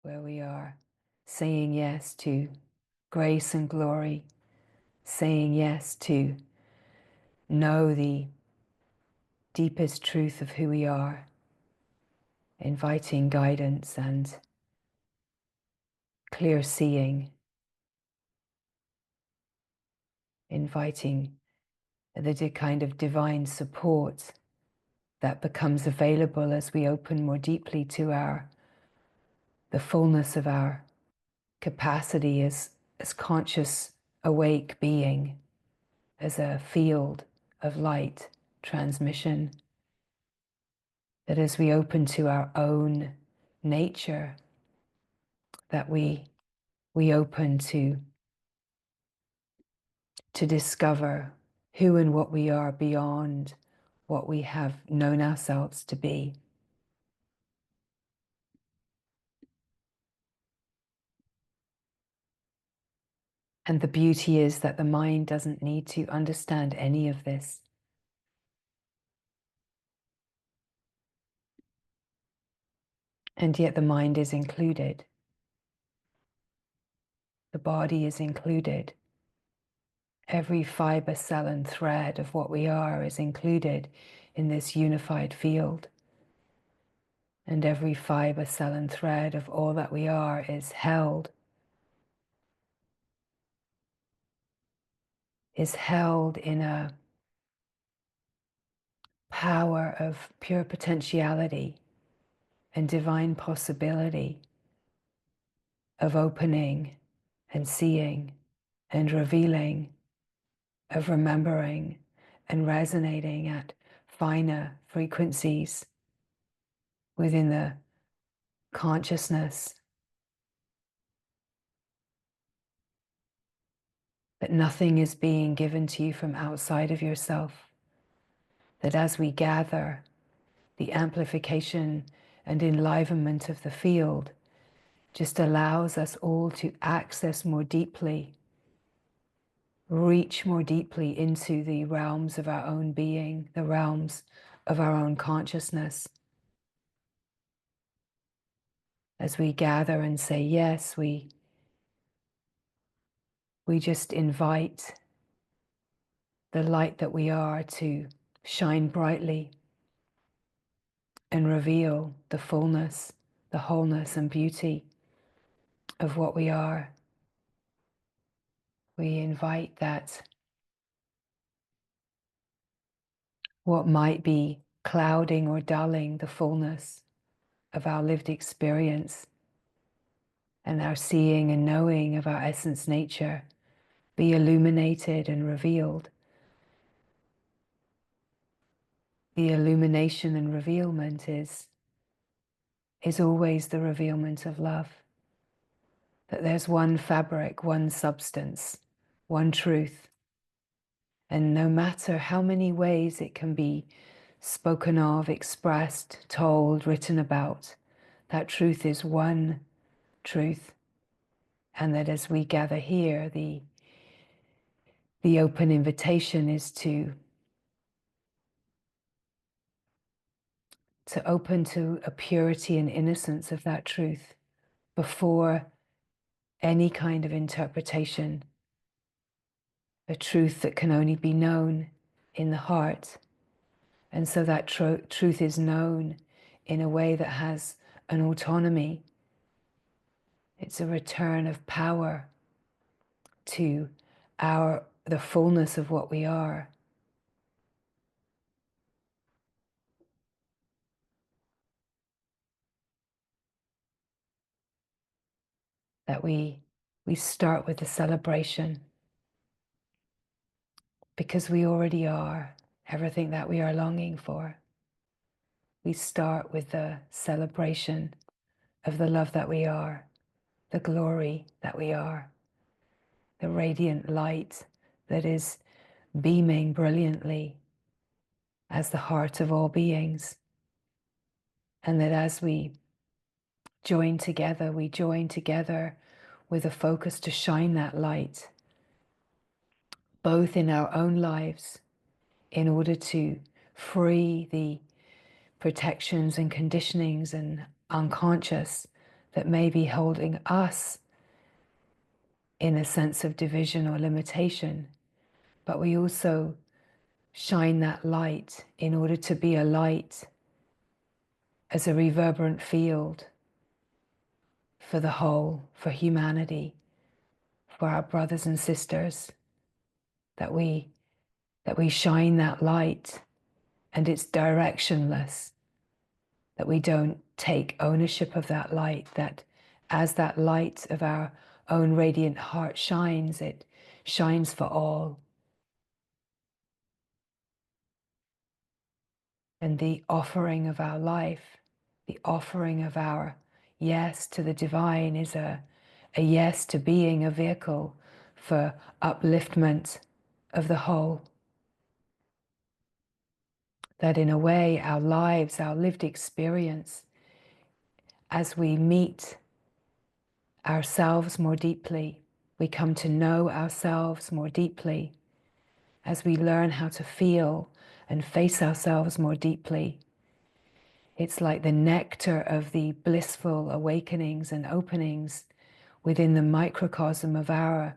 where we are saying yes to grace and glory, saying yes to know the deepest truth of who we are, inviting guidance and clear seeing, inviting the kind of divine support that becomes available as we open more deeply to the fullness of our capacity as conscious, awake being, as a field of light transmission. That as we open to our own nature, that we open to discover who and what we are beyond what we have known ourselves to be. And the beauty is that the mind doesn't need to understand any of this. And yet the mind is included. The body is included. Every fiber, cell, and thread of what we are is included in this unified field. And every fiber, cell, and thread of all that we are is held in a power of pure potentiality and divine possibility of opening and seeing and revealing, of remembering and resonating at finer frequencies within the consciousness, that nothing is being given to you from outside of yourself, that as we gather, the amplification and enlivenment of the field just allows us all to access more deeply, reach more deeply into the realms of our own being, the realms of our own consciousness. As we gather and say yes, we just invite the light that we are to shine brightly and reveal the fullness, the wholeness and beauty of what we are. We invite that what might be clouding or dulling the fullness of our lived experience and our seeing and knowing of our essence nature be illuminated and revealed. The illumination and revealment is always the revealment of love. That there's one fabric, one substance, one truth. And no matter how many ways it can be spoken of, expressed, told, written about, that truth is one truth. And that as we gather here, the open invitation is to open to a purity and innocence of that truth before any kind of interpretation, a truth that can only be known in the heart. And so that truth is known in a way that has an autonomy. It's a return of power to the fullness of what we are. That we start with the celebration because we already are everything that we are longing for. We start with the celebration of the love that we are, the glory that we are, the radiant light that is beaming brilliantly as the heart of all beings. And that as we join together with a focus to shine that light, both in our own lives, in order to free the protections and conditionings and unconscious that may be holding us in a sense of division or limitation, but we also shine that light in order to be a light as a reverberant field for the whole, for humanity, for our brothers and sisters, that we shine that light, and it's directionless, that we don't take ownership of that light, that as that light of our own radiant heart shines, it shines for all. And the offering of our life, the offering of our yes to the divine is a yes to being a vehicle for upliftment of the whole. That in a way, our lives, our lived experience, as we meet ourselves more deeply, we come to know ourselves more deeply, as we learn how to feel and face ourselves more deeply. It's like the nectar of the blissful awakenings and openings within the microcosm of our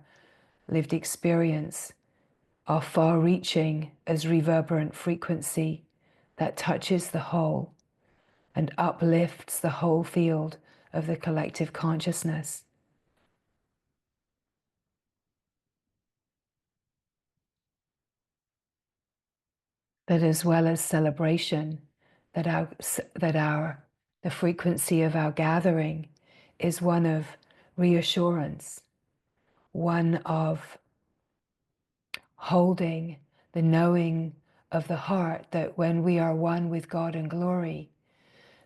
lived experience are far-reaching as reverberant frequency that touches the whole and uplifts the whole field of the collective consciousness. That as well as celebration, the frequency of our gathering is one of reassurance, one of holding the knowing of the heart that when we are one with God in glory,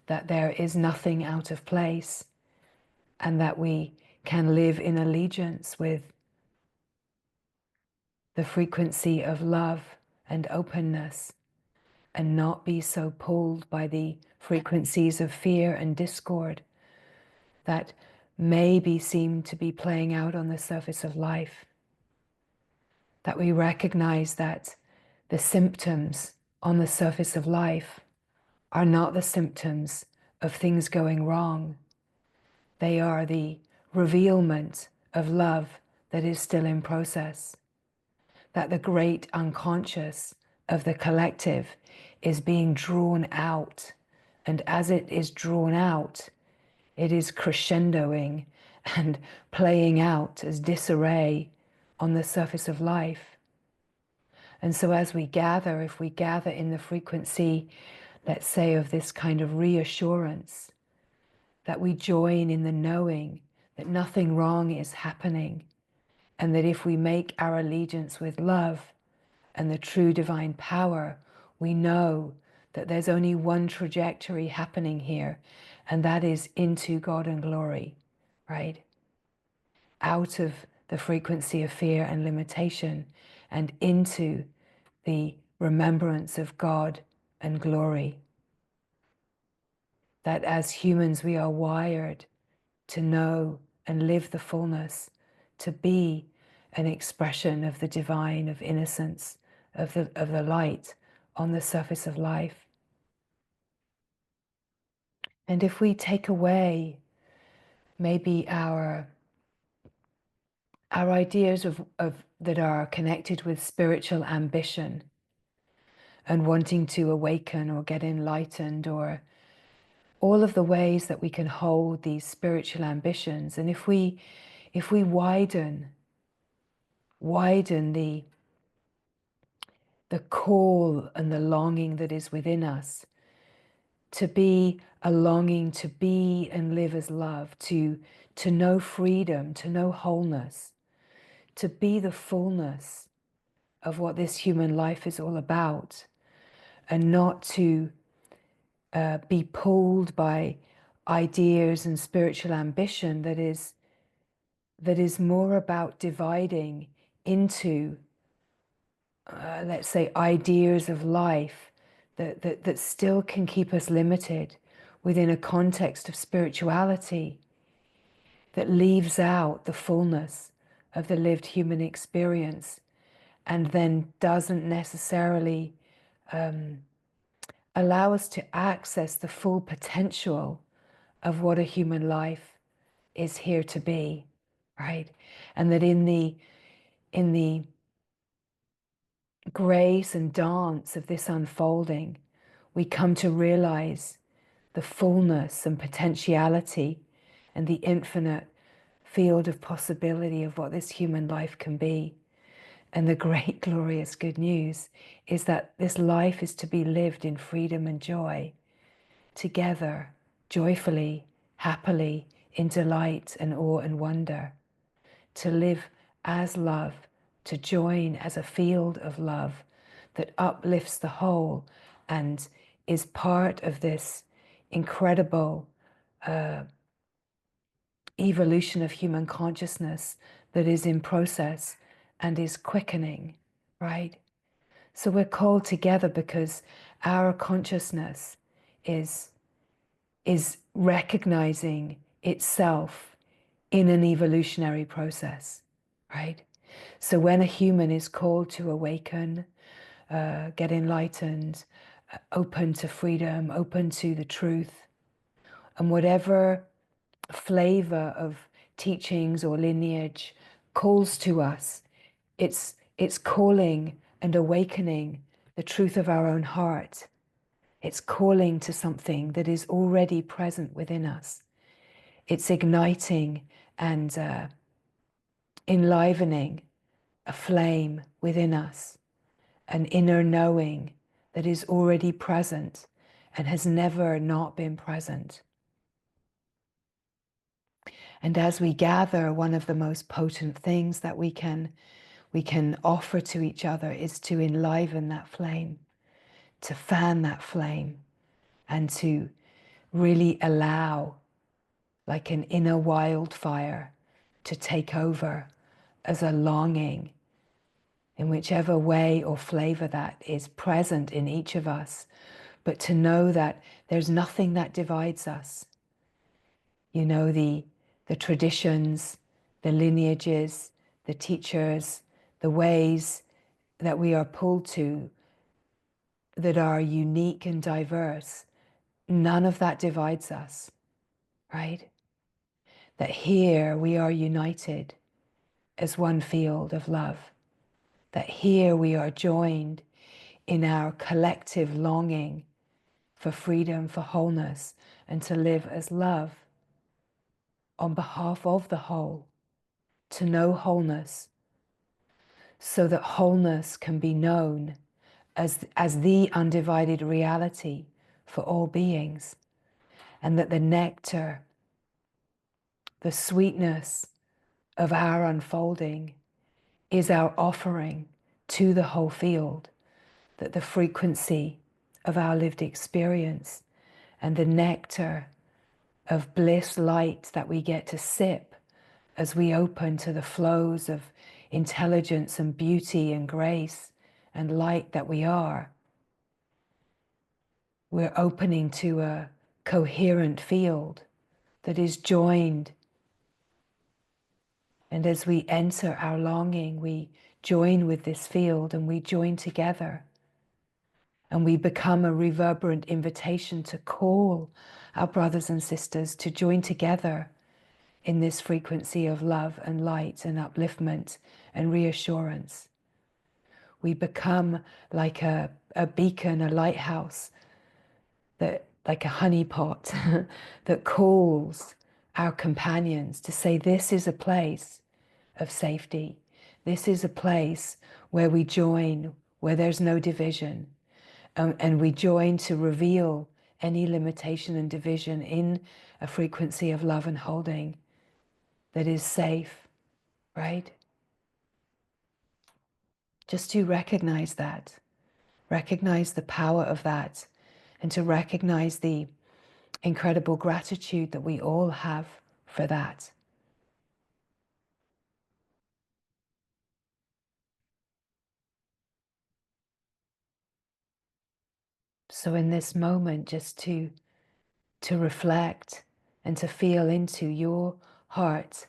that there is nothing out of place, and that we can live in allegiance with the frequency of love and openness, and not be so pulled by the frequencies of fear and discord that maybe seem to be playing out on the surface of life. That we recognize that the symptoms on the surface of life are not the symptoms of things going wrong. They are the revealment of love that is still in process. That the great unconscious of the collective is being drawn out. And as it is drawn out, it is crescendoing and playing out as disarray on the surface of life. And so as we gather, if we gather in the frequency, let's say, of this kind of reassurance, that we join in the knowing that nothing wrong is happening, and that if we make our allegiance with love and the true divine power, we know that there's only one trajectory happening here, and that is into God and glory, right? Out of the frequency of fear and limitation and into the remembrance of God and glory. That as humans we are wired to know and live the fullness, to be an expression of the divine, of innocence, of the light on the surface of life. And if we take away maybe our ideas of that are connected with spiritual ambition and wanting to awaken or get enlightened, or all of the ways that we can hold these spiritual ambitions, and if we widen the call and the longing that is within us to be a longing to be and live as love, to know freedom, to know wholeness, to be the fullness of what this human life is all about, and not to be pulled by ideas and spiritual ambition that is more about dividing into let's say ideas of life that still can keep us limited within a context of spirituality, that leaves out the fullness of the lived human experience, and then doesn't necessarily allow us to access the full potential of what a human life is here to be, right? And that in the grace and dance of this unfolding, we come to realize the fullness and potentiality and the infinite field of possibility of what this human life can be. And the great, glorious good news is that this life is to be lived in freedom and joy, together, joyfully, happily, in delight and awe and wonder, to live as love, to join as a field of love that uplifts the whole and is part of this incredible evolution of human consciousness that is in process and is quickening, right? So we're called together because our consciousness is recognizing itself in an evolutionary process, right? So when a human is called to awaken, get enlightened, open to freedom, open to the truth, and whatever flavor of teachings or lineage calls to us, it's calling and awakening the truth of our own heart. It's calling to something that is already present within us. It's igniting and enlivening a flame within us, an inner knowing that is already present and has never not been present. And as we gather, one of the most potent things that we can offer to each other is to enliven that flame, to fan that flame, and to really allow, like an inner wildfire, to take over as a longing, in whichever way or flavor that is present in each of us, but to know that there's nothing that divides us. You know, the traditions, the lineages, the teachers, the ways that we are pulled to that are unique and diverse, none of that divides us, right? That here we are united as one field of love, that here we are joined in our collective longing for freedom, for wholeness, and to live as love on behalf of the whole, to know wholeness, so that wholeness can be known as the undivided reality for all beings, and that the nectar, the sweetness of our unfolding is our offering to the whole field, that the frequency of our lived experience and the nectar of bliss light that we get to sip as we open to the flows of intelligence and beauty and grace and light that we are, we're opening to a coherent field that is joined. And as we enter our longing, we join with this field and we join together. And we become a reverberant invitation to call our brothers and sisters to join together in this frequency of love and light and upliftment and reassurance. We become like a beacon, a lighthouse, that, like a honeypot, that calls our companions to say, this is a place of safety. This is a place where we join, where there's no division. And we join to reveal any limitation and division in a frequency of love and holding that is safe, right? Just to recognize that, recognize the power of that, and to recognize the incredible gratitude that we all have for that. So in this moment, just to reflect and to feel into your heart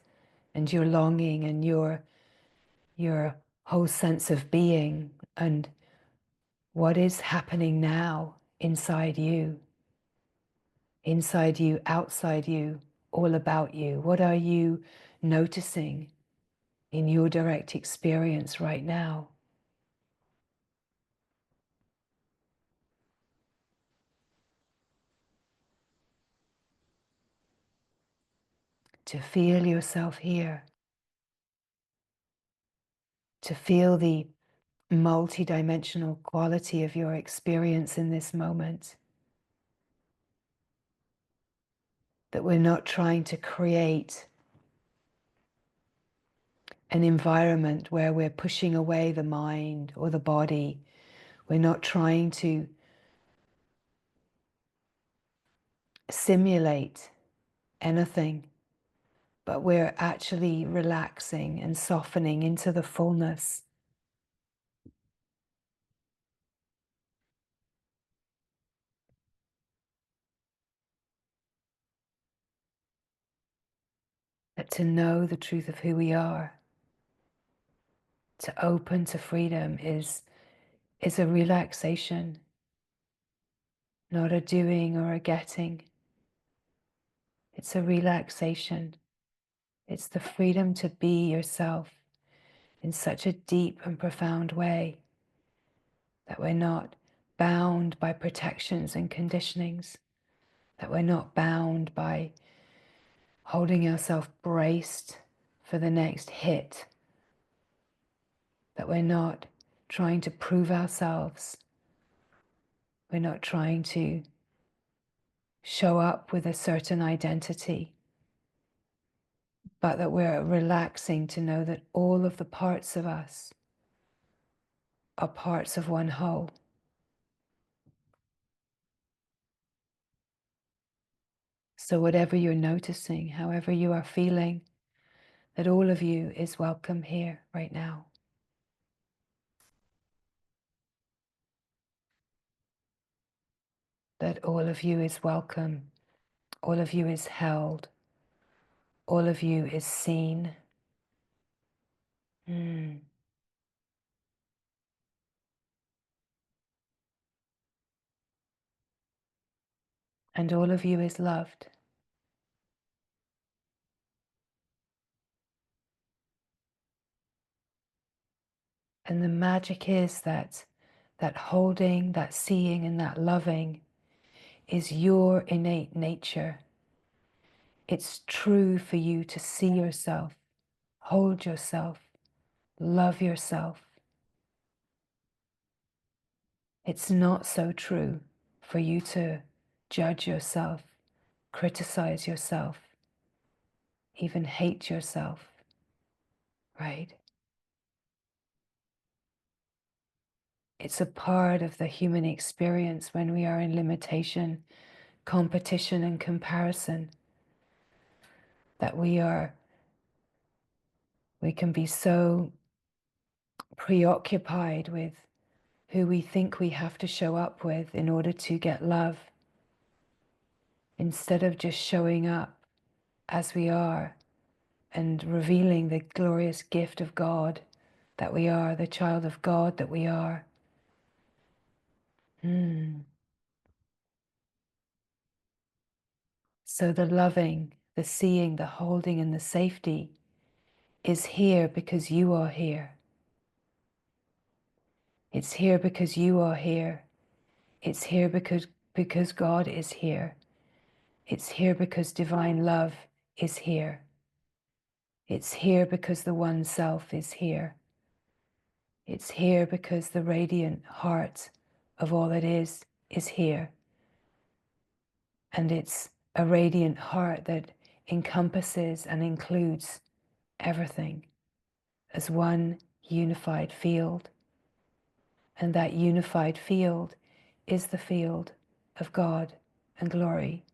and your longing and your whole sense of being, and what is happening now inside you, outside you, all about you? What are you noticing in your direct experience right now? To feel yourself here, to feel the multidimensional quality of your experience in this moment. That we're not trying to create an environment where we're pushing away the mind or the body. We're not trying to simulate anything, but we're actually relaxing and softening into the fullness. That to know the truth of who we are, to open to freedom is a relaxation, not a doing or a getting. It's a relaxation. It's the freedom to be yourself in such a deep and profound way that we're not bound by protections and conditionings, that we're not bound by holding ourselves braced for the next hit, that we're not trying to prove ourselves, we're not trying to show up with a certain identity, but that we're relaxing to know that all of the parts of us are parts of one whole. So whatever you're noticing, however you are feeling, that all of you is welcome here right now. That all of you is welcome, all of you is held, all of you is seen. And all of you is loved. And the magic is that holding, that seeing, and that loving is your innate nature. It's true for you to see yourself, hold yourself, love yourself. It's not so true for you to judge yourself, criticize yourself, even hate yourself, right? It's a part of the human experience when we are in limitation, competition, and comparison that we can be so preoccupied with who we think we have to show up with in order to get love, instead of just showing up as we are and revealing the glorious gift of God that we are, the child of God that we are. So the loving, the seeing, the holding, and the safety is here because you are here. It's here because you are here. It's here because God is here. It's here because divine love is here. It's here because the one self is here. It's here because the radiant heart of all it is here. And it's a radiant heart that encompasses and includes everything as one unified field. And that unified field is the field of God and glory.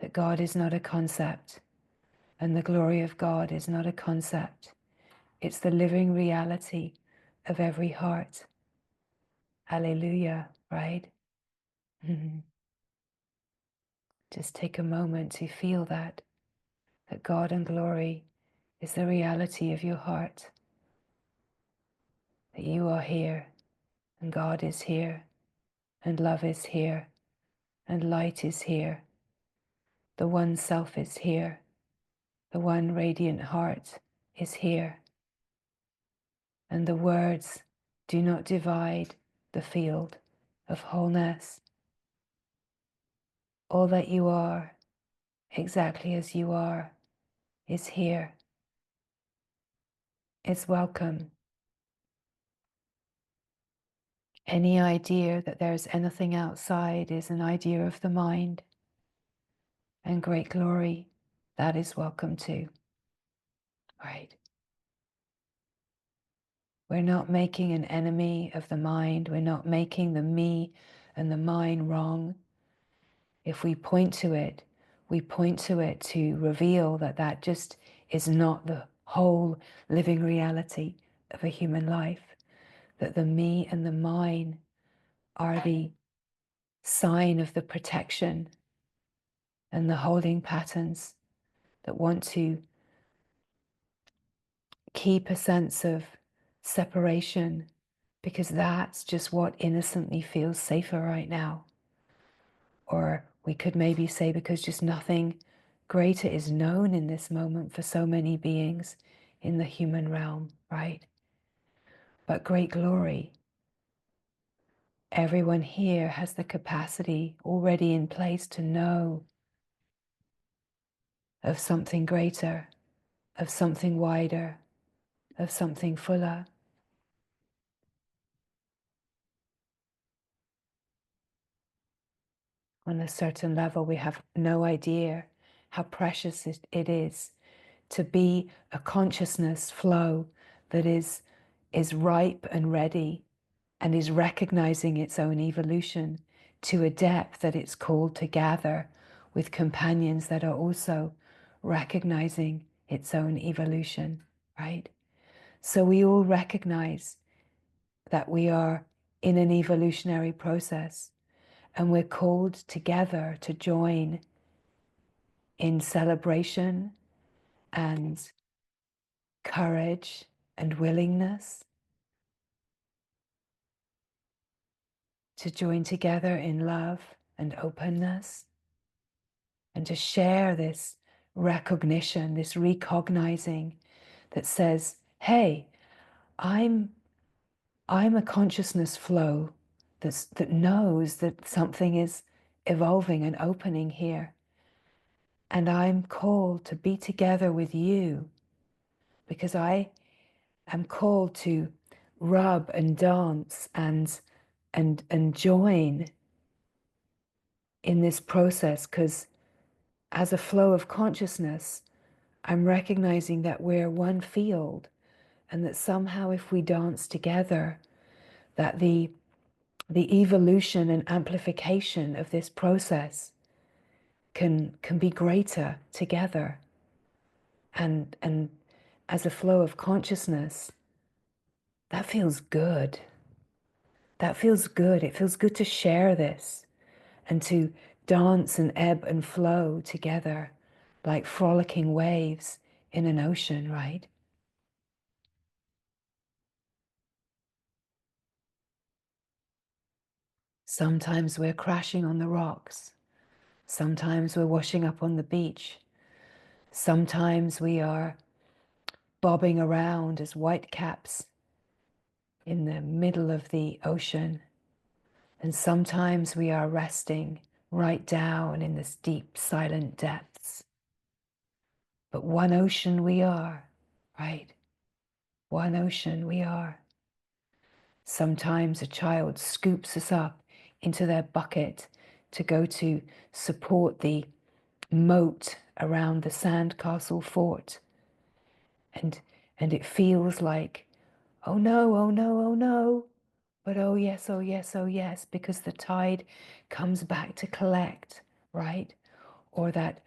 That God is not a concept, and the glory of God is not a concept. It's the living reality of every heart. Alleluia, right? Just take a moment to feel that God and glory is the reality of your heart. That you are here, and God is here, and love is here, and light is here. The one self is here. The one radiant heart is here. And the words do not divide the field of wholeness. All that you are, exactly as you are, is here. It's welcome. Any idea that there's anything outside is an idea of the mind. And great glory, that is welcome too. Right? We're not making an enemy of the mind. We're not making the me and the mine wrong. If we point to it, we point to it to reveal that that just is not the whole living reality of a human life, that the me and the mine are the sign of the protection and the holding patterns that want to keep a sense of separation, because that's just what innocently feels safer right now. Or we could maybe say because just nothing greater is known in this moment for so many beings in the human realm, right? But great glory, everyone here has the capacity already in place to know of something greater, of something wider, of something fuller. On a certain level, we have no idea how precious it is to be a consciousness flow that is ripe and ready and is recognizing its own evolution to a depth that it's called to gather with companions that are also recognizing its own evolution, right? So we all recognize that we are in an evolutionary process, and we're called together to join in celebration and courage and willingness, to join together in love and openness, and to share this recognition, this recognizing that says, hey, I'm a consciousness flow that knows that something is evolving and opening here. And I'm called to be together with you because I am called to rub and dance and join in this process, because as a flow of consciousness, I'm recognizing that we're one field, and that somehow if we dance together, that the evolution and amplification of this process can be greater together. And as a flow of consciousness, that feels good. That feels good. It feels good to share this and to dance and ebb and flow together like frolicking waves in an ocean, right? Sometimes we're crashing on the rocks. Sometimes we're washing up on the beach. Sometimes we are bobbing around as whitecaps in the middle of the ocean. And sometimes we are resting right down in this deep, silent depths. But one ocean we are, right? One ocean we are. Sometimes a child scoops us up into their bucket to go to support the moat around the sandcastle fort. And it feels like, oh no, oh no, oh no. But oh yes, oh yes, oh yes, because the tide comes back to collect, right? Or that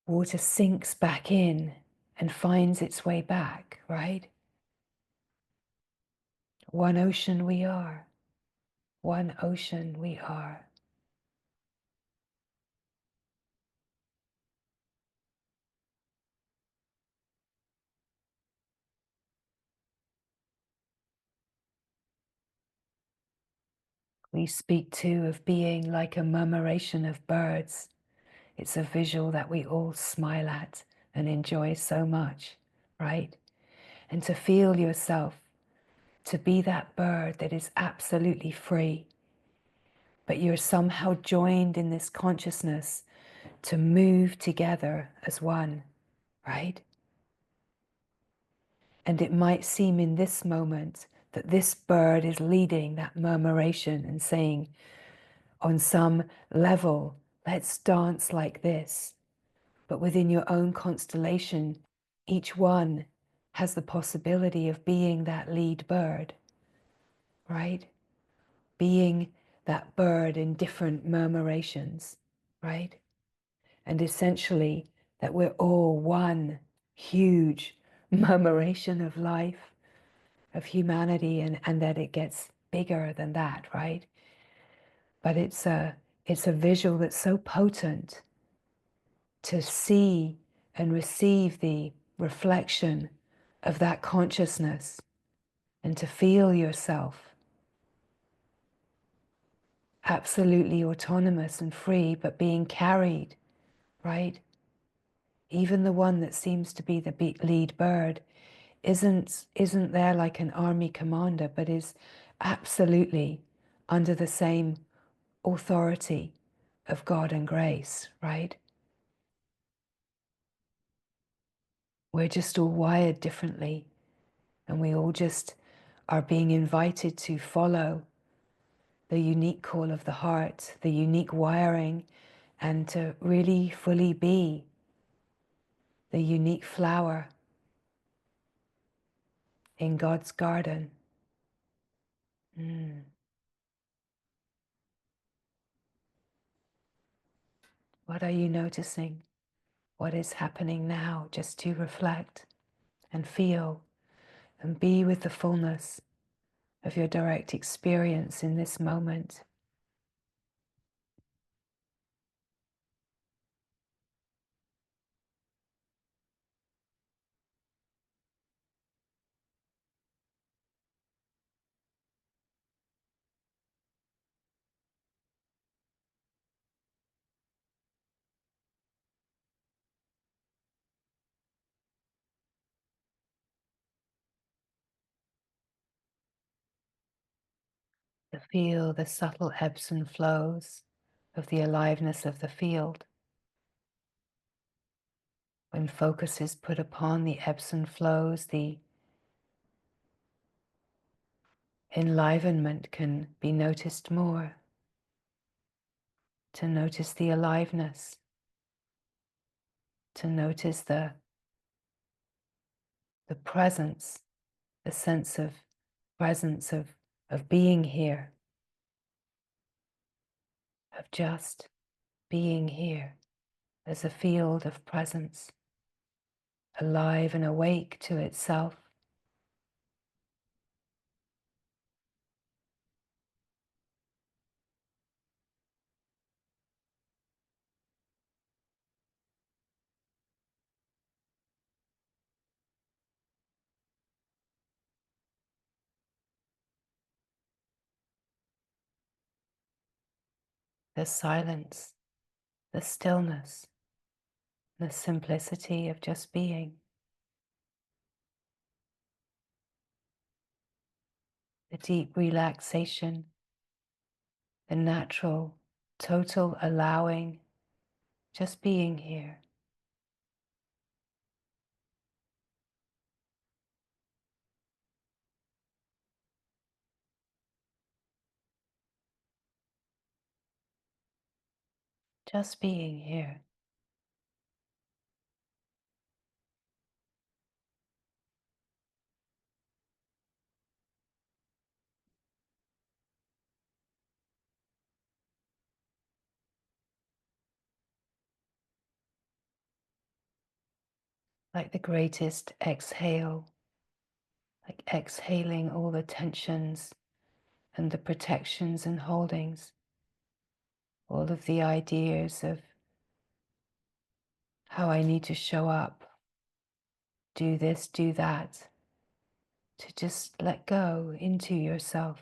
water sinks back in and finds its way back, right? One ocean we are. One ocean we are. We speak too of being like a murmuration of birds It's a visual that we all smile at and enjoy so much, right? And to feel yourself, to be that bird that is absolutely free, but you're somehow joined in this consciousness to move together as one, right? And it might seem in this moment that this bird is leading that murmuration and saying, on some level, let's dance like this. But within your own constellation, each one has the possibility of being that lead bird, right? Being that bird in different murmurations, right? And essentially that we're all one huge murmuration of life, of humanity, and that it gets bigger than that, right? But it's a visual that's so potent to see and receive the reflection of that consciousness and to feel yourself absolutely autonomous and free, but being carried, right? Even the one that seems to be the lead bird isn't there like an army commander, but is absolutely under the same authority of God and grace, right? We're just all wired differently, and we all just are being invited to follow the unique call of the heart, the unique wiring, and to really fully be the unique flower in God's garden. What are you noticing? What is happening now? Just to reflect and feel and be with the fullness of your direct experience in this moment. To feel the subtle ebbs and flows of the aliveness of the field. When focus is put upon the ebbs and flows, the enlivenment can be noticed more. To notice the aliveness, to notice the presence, the sense of presence of being here, of just being here as a field of presence, alive and awake to itself. The silence, the stillness, the simplicity of just being, the deep relaxation, the natural, total allowing, just being here. Just being here. Like the greatest exhale, like exhaling all the tensions and the protections and holdings, all of the ideas of how I need to show up, do this, do that, to just let go into yourself,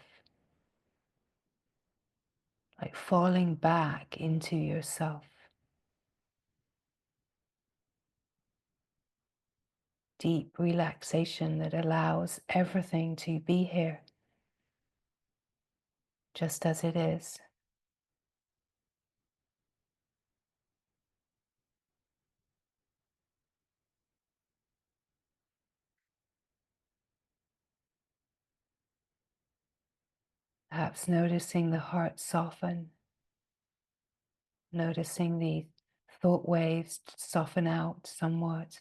like falling back into yourself. deep relaxation that allows everything to be here just as it is. Perhaps noticing the heart soften, noticing the thought waves soften out somewhat.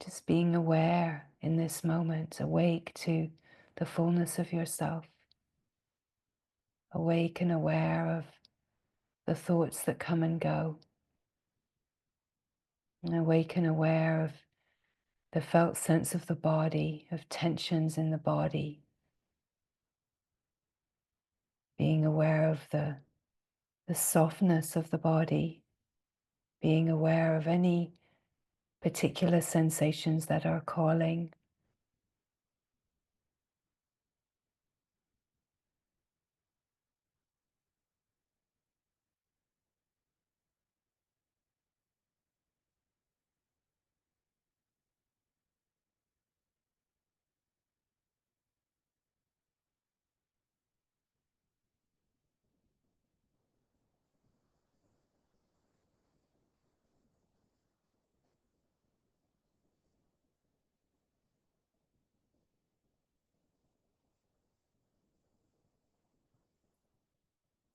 Just being aware in this moment, awake to the fullness of yourself, awake and aware of the thoughts that come and go, and awake and aware of the felt sense of the body, of tensions in the body, being aware of the softness of the body, being aware of any particular sensations that are calling.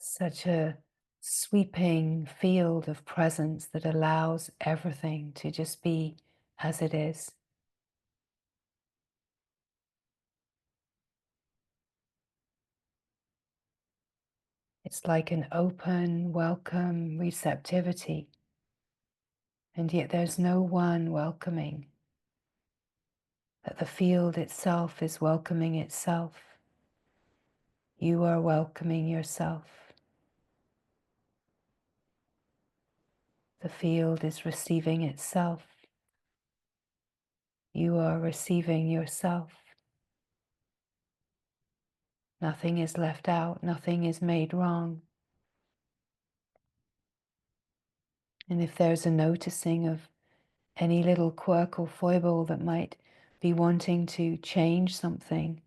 Such a sweeping field of presence that allows everything to just be as it is. It's like an open, welcome receptivity, and yet there's no one welcoming, that the field itself is welcoming itself. You are welcoming yourself. The field is receiving itself. You are receiving yourself. Nothing is left out, nothing is made wrong. And if there's a noticing of any little quirk or foible that might be wanting to change something,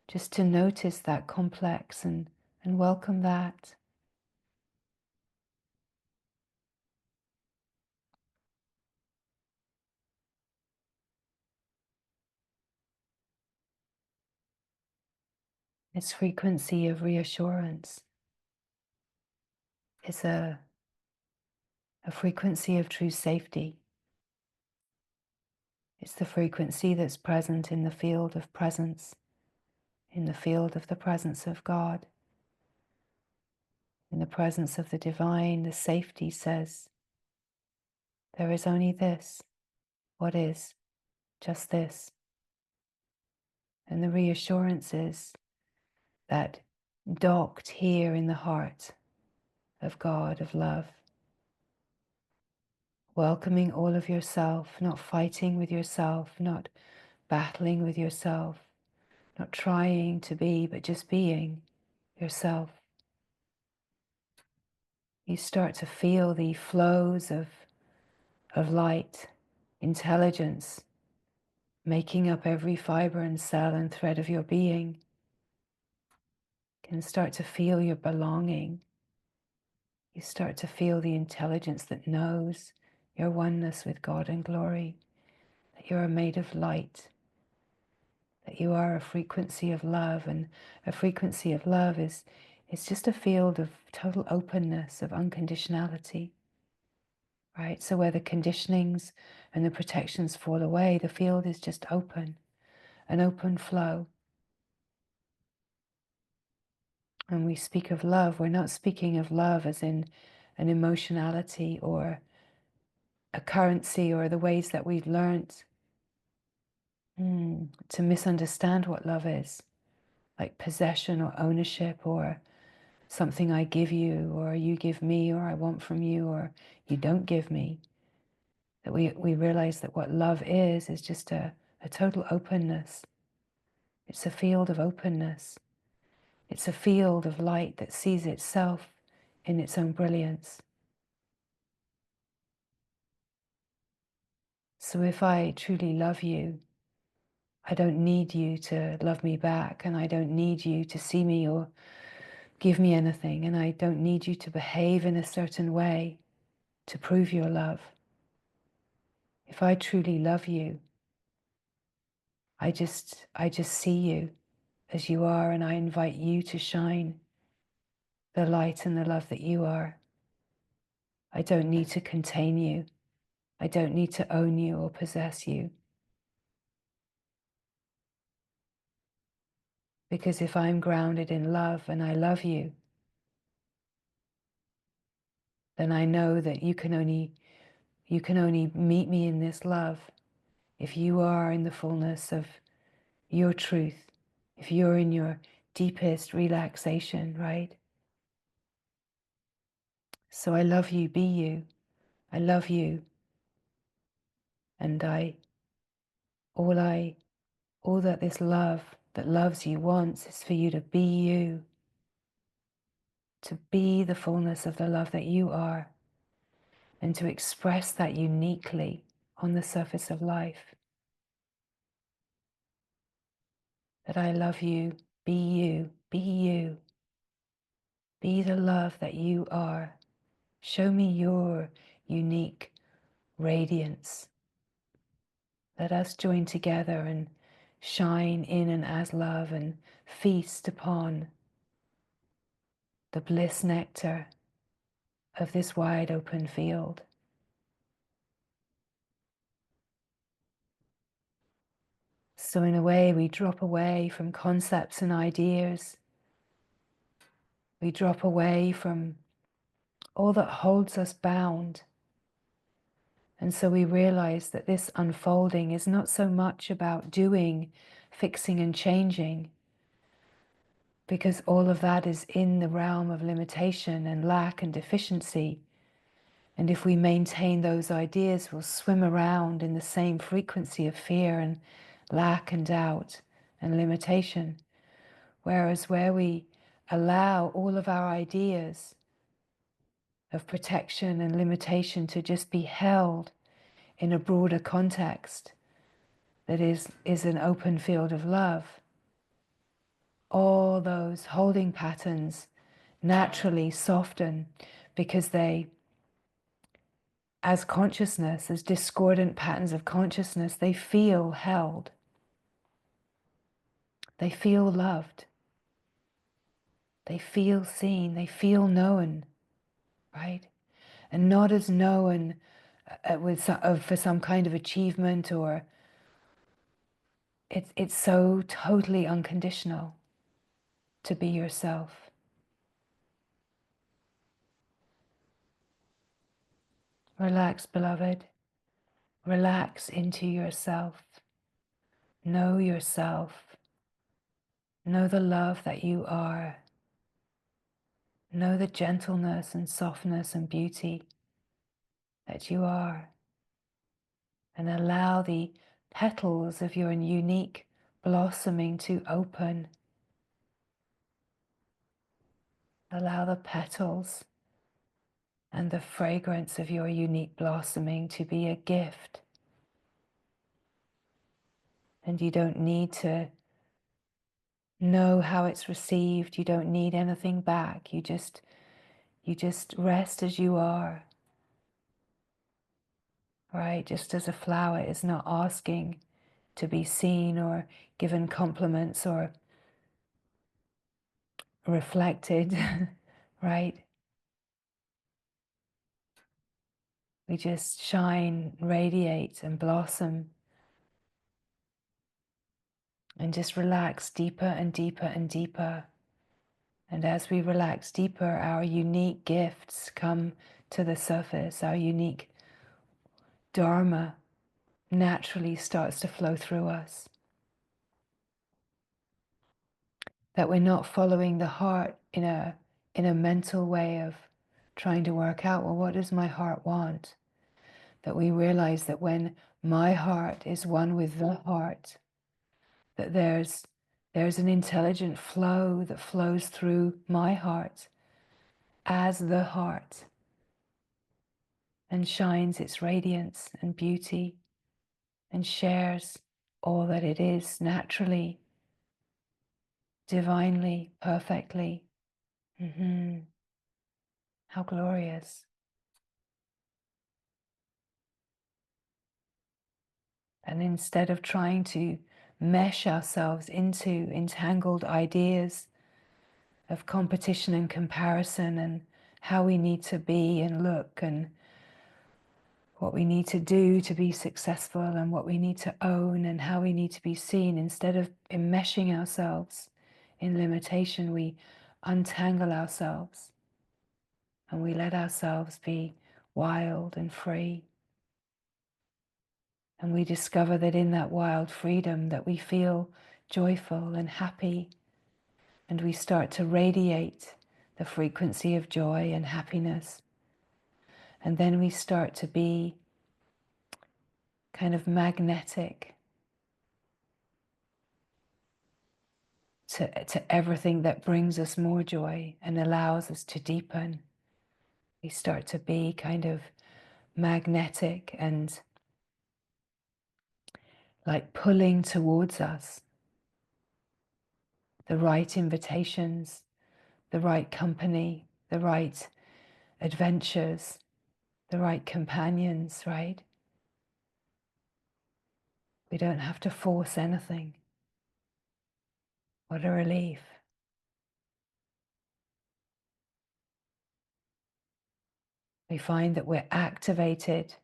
just to notice that complex and welcome that. This frequency of reassurance is a frequency of true safety. It's the frequency that's present in the field of presence, in the field of the presence of God, in the presence of the divine. The safety says, there is only this. What is? Just this. And the reassurance is that docked here in the heart of God, of love, welcoming all of yourself, not fighting with yourself, not battling with yourself, not trying to be, but just being yourself. You start to feel the flows of light, intelligence, making up every fiber and cell and thread of your being. You can start to feel your belonging. You start to feel the intelligence that knows your oneness with God and glory, that you are made of light, that you are a frequency of love, and a frequency of love is just a field of total openness, of unconditionality, right? So where the conditionings and the protections fall away, the field is just open, an open flow. When we speak of love, we're not speaking of love as in an emotionality or a currency or the ways that we've learnt to misunderstand what love is, like possession or ownership or something I give you or you give me or I want from you or you don't give me. That we realize that what love is just a total openness. It's a field of openness. It's a field of light that sees itself in its own brilliance. So if I truly love you, I don't need you to love me back, and I don't need you to see me or give me anything, and I don't need you to behave in a certain way to prove your love. If I truly love you, I just see you as you are, and I invite you to shine the light and the love that you are. I don't need to contain you. I don't need to own you or possess you. Because if I'm grounded in love and I love you, then I know that you can only meet me in this love if you are in the fullness of your truth, if you're in your deepest relaxation, right? So I love you, be you. I love you. And all that this love that loves you wants is for you to be you, to be the fullness of the love that you are, and to express that uniquely on the surface of life. That I love you, be you, be you. Be the love that you are. Show me your unique radiance. Let us join together and shine in and as love and feast upon the bliss nectar of this wide open field. So in a way, we drop away from concepts and ideas. We drop away from all that holds us bound. And so we realize that this unfolding is not so much about doing, fixing and changing, because all of that is in the realm of limitation and lack and deficiency. And if we maintain those ideas, we'll swim around in the same frequency of fear and lack and doubt and limitation. Whereas where we allow all of our ideas of protection and limitation to just be held in a broader context that is an open field of love, all those holding patterns naturally soften, because they, as consciousness, as discordant patterns of consciousness, they feel held. They feel loved. They feel seen. They feel known, right? And not as known for some kind of achievement, or it's so totally unconditional to be yourself. Relax, beloved. Relax into yourself. Know yourself. Know the love that you are. Know the gentleness and softness and beauty that you are. And allow the petals of your unique blossoming to open. Allow the petals and the fragrance of your unique blossoming to be a gift. And you don't need to know how it's received. You don't need anything back. You just rest as you are. Right? Just as a flower is not asking to be seen or given compliments or reflected, right? We just shine, radiate, and blossom, and just relax deeper and deeper and deeper. And as we relax deeper, our unique gifts come to the surface. Our unique Dharma naturally starts to flow through us. That we're not following the heart in a mental way of trying to work out, well, what does my heart want? That we realize that when my heart is one with the heart, that there's an intelligent flow that flows through my heart as the heart and shines its radiance and beauty and shares all that it is naturally, divinely, perfectly. How glorious. And instead of trying to mesh ourselves into entangled ideas of competition and comparison and how we need to be and look and what we need to do to be successful and what we need to own and how we need to be seen, instead of enmeshing ourselves in limitation, we untangle ourselves and we let ourselves be wild and free. And we discover that in that wild freedom that we feel joyful and happy, and we start to radiate the frequency of joy and happiness. And then we start to be kind of magnetic to everything that brings us more joy and allows us to deepen. We start to be kind of magnetic and like pulling towards us the right invitations, the right company, the right adventures, the right companions, right? We don't have to force anything. What a relief. We find that we're activated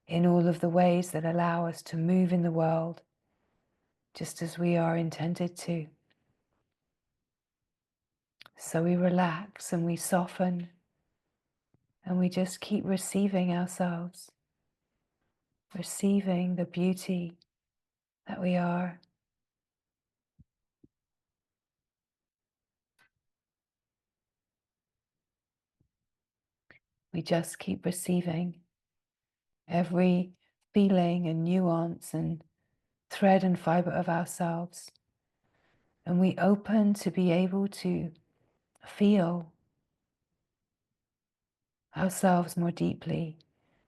in all of the ways that allow us to move in the world just as we are intended to. So we relax and we soften and we just keep receiving ourselves, receiving the beauty that we are. We just keep receiving every feeling and nuance and thread and fiber of ourselves. And we open to be able to feel ourselves more deeply,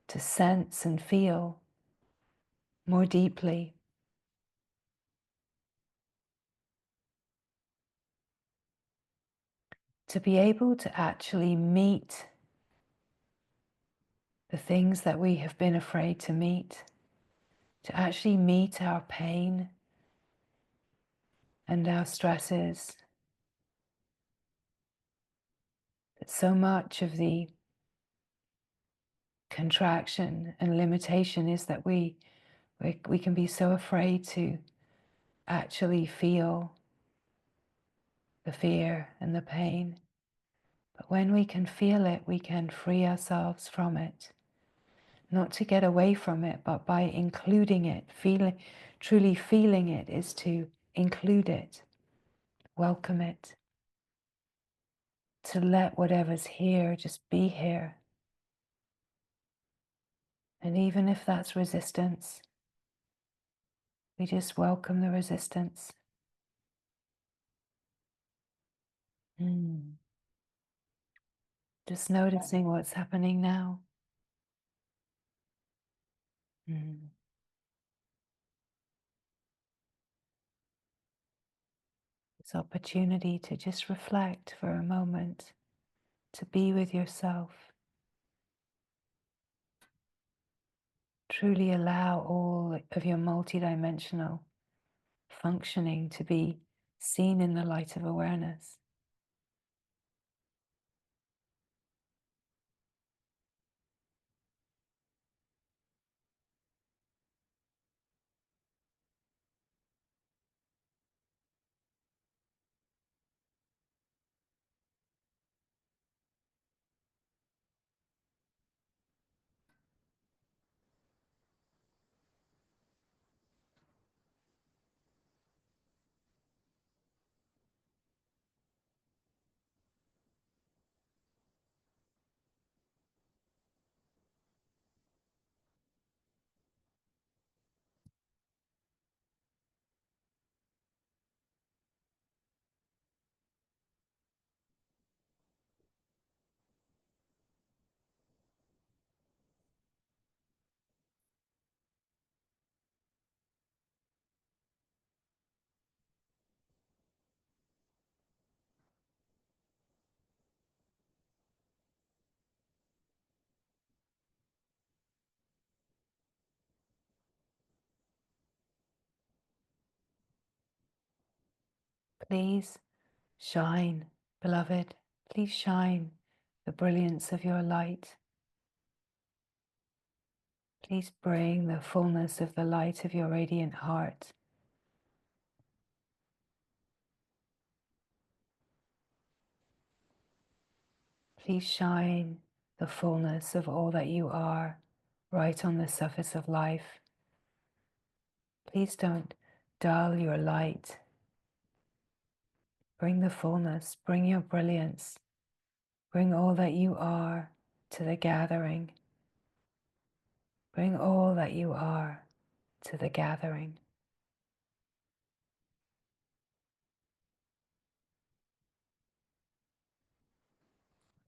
to sense and feel more deeply. To be able to actually meet the things that we have been afraid to meet, to actually meet our pain and our stresses. That so much of the contraction and limitation is that we can be so afraid to actually feel the fear and the pain. But when we can feel it, we can free ourselves from it. Not to get away from it, but by including it, truly feeling it is to include it, welcome it, to let whatever's here just be here. And even if that's resistance, we just welcome the resistance. Just noticing what's happening now. This opportunity to just reflect for a moment, to be with yourself. Truly allow all of your multidimensional functioning to be seen in the light of awareness. Please shine, beloved. Please shine the brilliance of your light. Please bring the fullness of the light of your radiant heart. Please shine the fullness of all that you are right on the surface of life. Please don't dull your light. Bring the fullness, bring your brilliance, bring all that you are to the gathering. Bring all that you are to the gathering.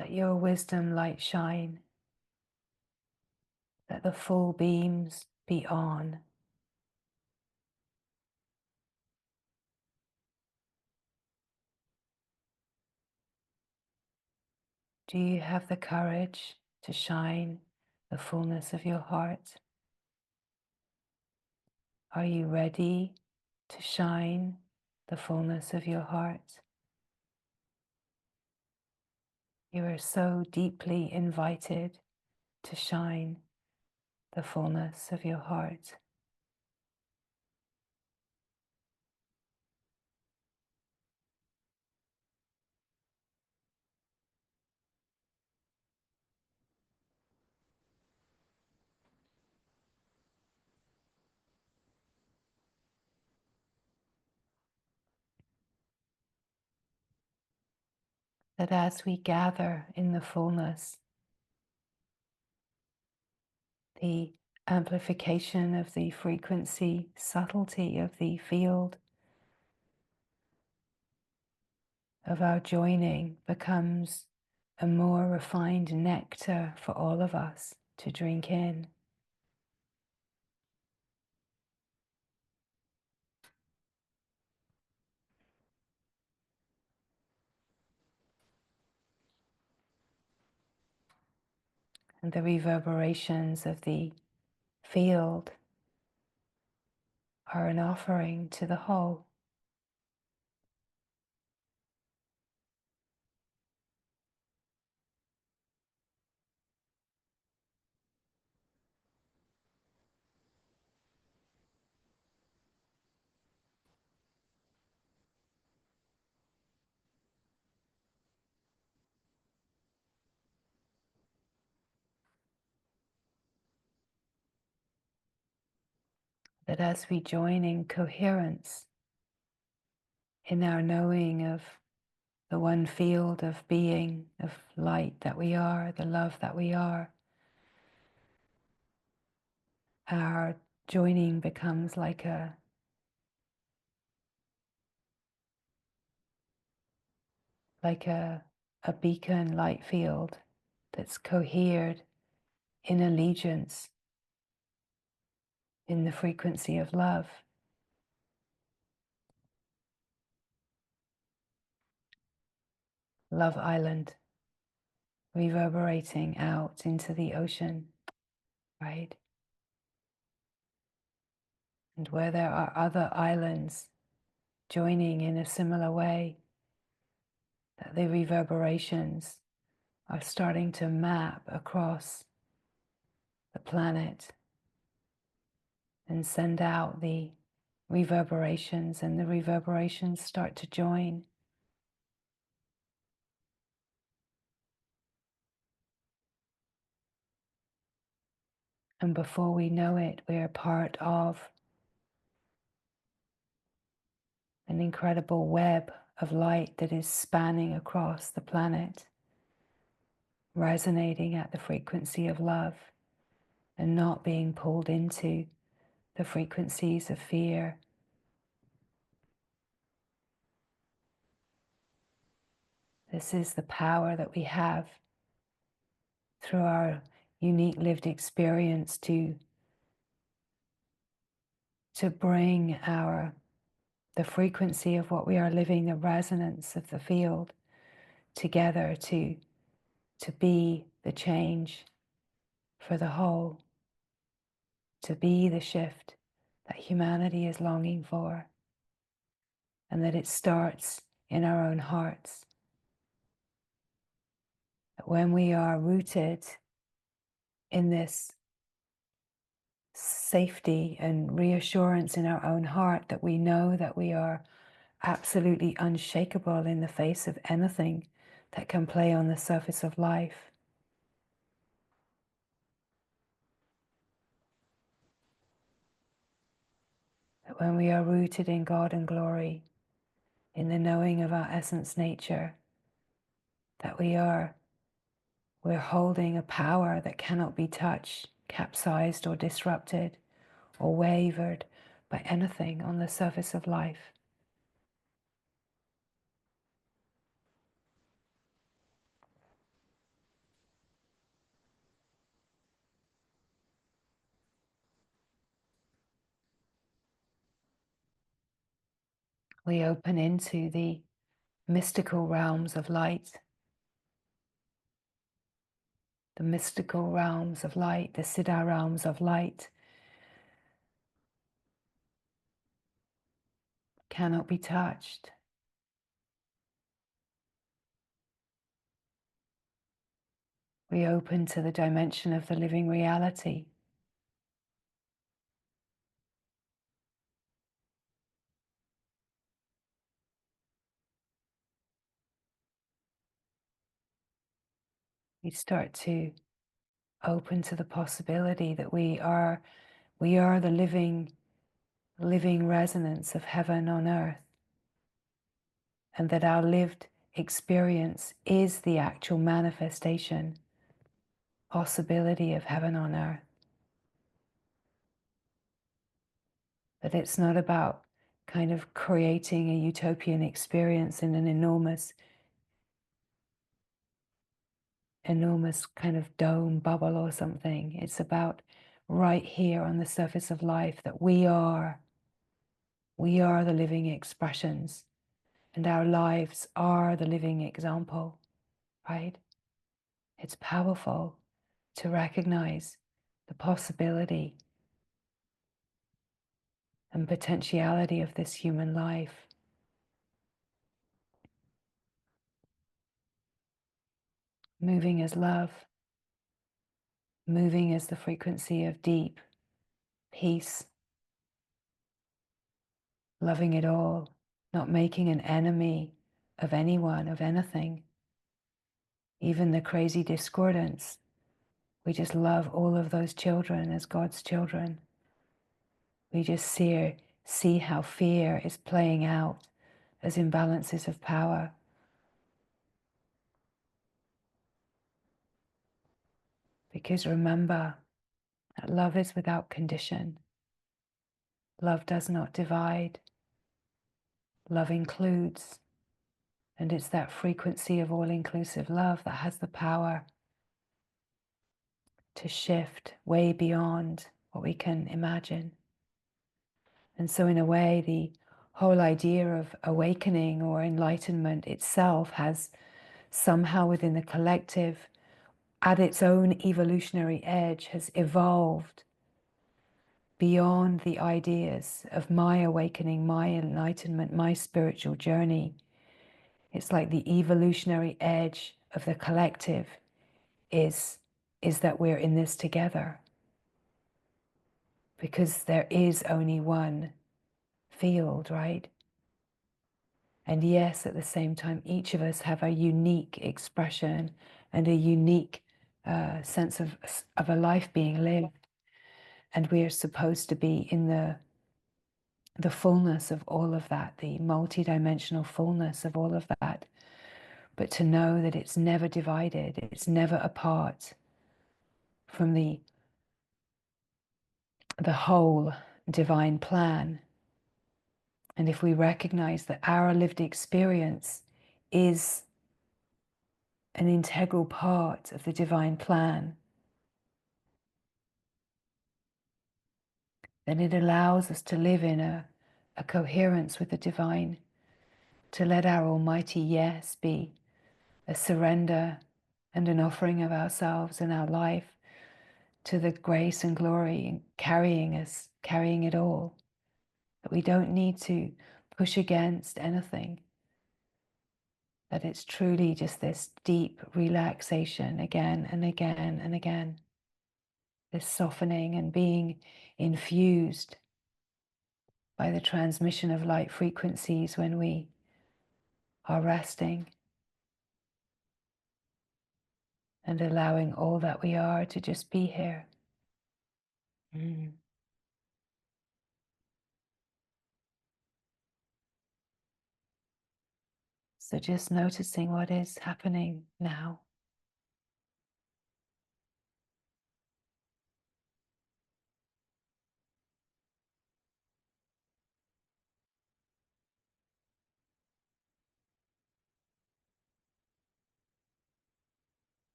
Let your wisdom light shine. Let the full beams be on. Do you have the courage to shine the fullness of your heart? Are you ready to shine the fullness of your heart? You are so deeply invited to shine the fullness of your heart. That as we gather in the fullness, the amplification of the frequency, subtlety of the field of our joining becomes a more refined nectar for all of us to drink in. And the reverberations of the field are an offering to the whole. That as we join in coherence in our knowing of the one field of being, of light that we are, the love that we are, our joining becomes like a beacon light field that's cohered in allegiance in the frequency of love. Love Island reverberating out into the ocean, right? And where there are other islands joining in a similar way, that the reverberations are starting to map across the planet and send out the reverberations, and the reverberations start to join. And before we know it, we are part of an incredible web of light that is spanning across the planet, resonating at the frequency of love and not being pulled into the frequencies of fear. This is the power that we have through our unique lived experience to bring the frequency of what we are living, the resonance of the field together to be the change for the whole, to be the shift that humanity is longing for. and that it starts in our own hearts. That when we are rooted in this safety and reassurance in our own heart, that we know that we are absolutely unshakable in the face of anything that can play on the surface of life. That when we are rooted in God and glory, in the knowing of our essence nature, that we're holding a power that cannot be touched, capsized or disrupted or wavered by anything on the surface of life. We open into the mystical realms of light, the mystical realms of light, the Siddha realms of light, cannot be touched. We open to the dimension of the living reality. We start to open to the possibility that we are the living resonance of heaven on earth, and that our lived experience is the actual manifestation, possibility of heaven on earth. That it's not about kind of creating a utopian experience in an enormous kind of dome bubble or something. It's about right here on the surface of life, that we are the living expressions, and our lives are the living example, right? It's powerful to recognize the possibility and potentiality of this human life. Moving as love, moving as the frequency of deep peace, loving it all, not making an enemy of anyone, of anything, even the crazy discordance. We just love all of those children as God's children. We just see how fear is playing out as imbalances of power. Because remember that love is without condition. Love does not divide. Love includes. And it's that frequency of all-inclusive love that has the power to shift way beyond what we can imagine. And so in a way, the whole idea of awakening or enlightenment itself has somehow within the collective, at its own evolutionary edge, has evolved beyond the ideas of my awakening, my enlightenment, my spiritual journey. It's like the evolutionary edge of the collective is that we're in this together. Because there is only one field, right? And yes, at the same time, each of us have a unique expression and a unique sense of a life being lived. And we are supposed to be in the fullness of all of that, the multidimensional fullness of all of that. But to know that it's never divided, it's never apart from the whole divine plan. And if we recognize that our lived experience is an integral part of the divine plan, then it allows us to live in a coherence with the divine, to let our almighty yes be a surrender and an offering of ourselves and our life to the grace and glory and carrying it all. That we don't need to push against anything, that it's truly just this deep relaxation again and again and again, this softening and being infused by the transmission of light frequencies when we are resting, and allowing all that we are to just be here. So just noticing what is happening now.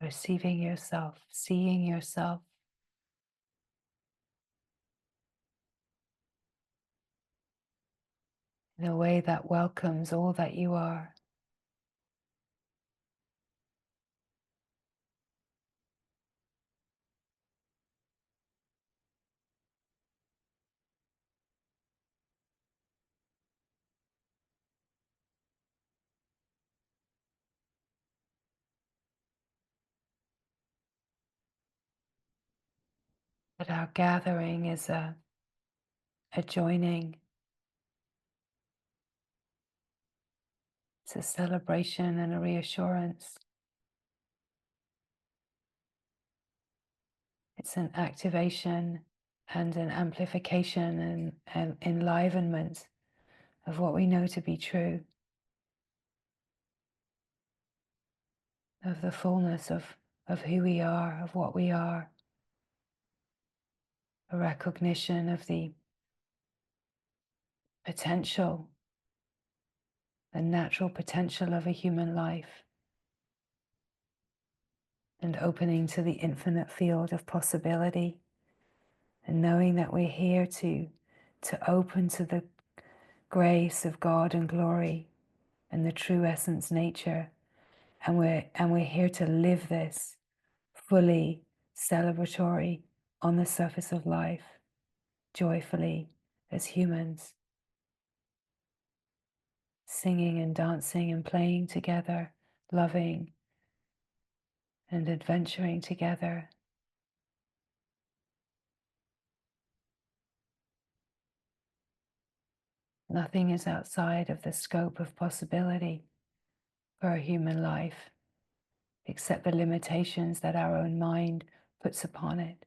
Receiving yourself, seeing yourself in a way that welcomes all that you are. That our gathering is a joining, it's a celebration and a reassurance. It's an activation and an amplification and enlivenment of what we know to be true, of the fullness of who we are, of what we are, a recognition of the potential, the natural potential of a human life, and opening to the infinite field of possibility, and knowing that we're here to open to the grace of God and glory and the true essence nature, and we're here to live this fully celebratory on the surface of life, joyfully as humans, singing and dancing and playing together, loving and adventuring together. Nothing is outside of the scope of possibility for a human life, except the limitations that our own mind puts upon it.